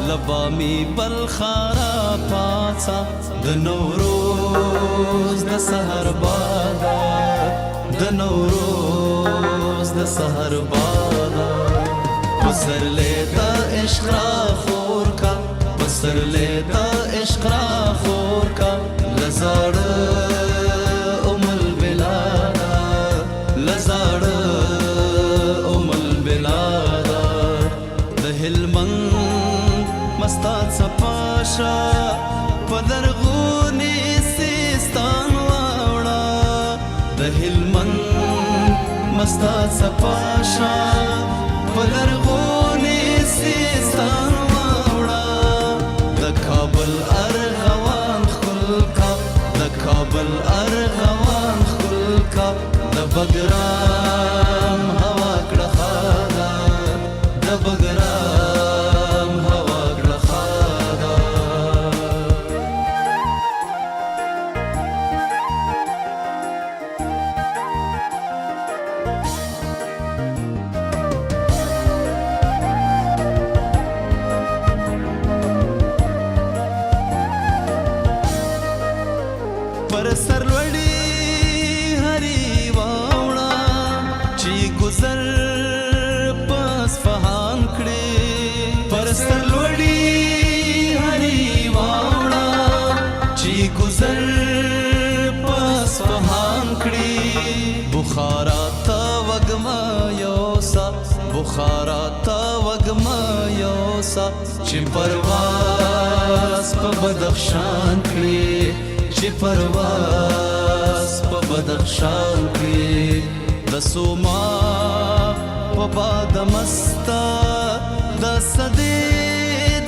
لبامي بلخارا پاڅا د نوروز د سحر بادا د نوروز د سحر بادا پسر لیتا عشق را خور کا پسر لیتا عشق را خور کا لزاړ ام البلادا لزاړ ام البلادا د هلمند مستات صفاشا پدرغونی سیستان واوڑا د هلمند مستات صفاشا پدرغونی سیستان واوڑا د کابل ارغوان خلکا د کابل ارغوان خلکا د بګرام هوا کړه خادا د بګرام هوا کړه خادا پر سر لوړی هری واوړه چې گذر پس فهان کړي پر سر لوړی هری واوړه چې گذر پس فهان کړي بخارا تا وګما یوسا بخارا تا وګما یوسا چې پرواز په بدخشان کړي چې پرواز په بدخشان کې د سوما په باد مستا د صدې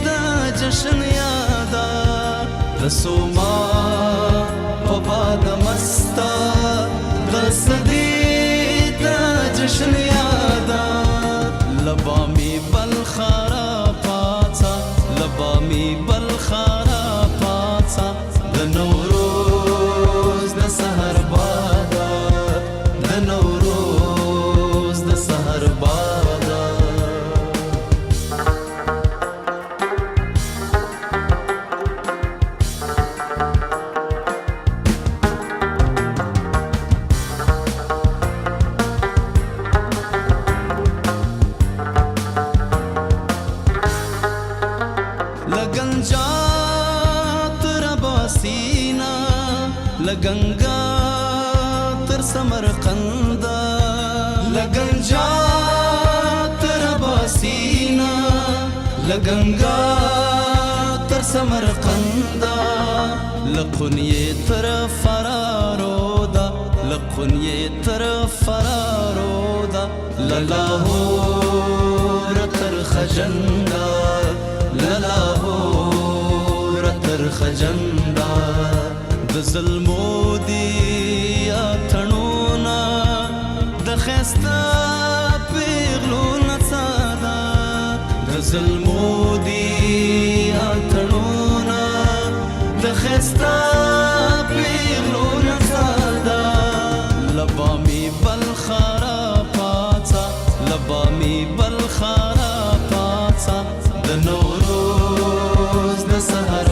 د جشن یادا د سوما په باد مستا د صدې د جشن یادا لبامي بلخارا پاڅا لبامي بلخارا پاڅا د نوروز د سحر بادا د نوروز د سحر بادا لګنجا سینا لګنګا تر سمرقند لګنجا تر باسینا لګنګا تر سمرقند لقنیه تر فرارو دا لقنیه تر فرارو دا للاهور تر خجندا للاهور تر خجندا د ظلمو دی اتنونا د خستا پیغلو نڅادا د ظلمو دی اتنونا د خستا پیغلو نڅادا لبامي بلخارا پاڅا لبامي بلخارا پاڅا د نوروز د سحر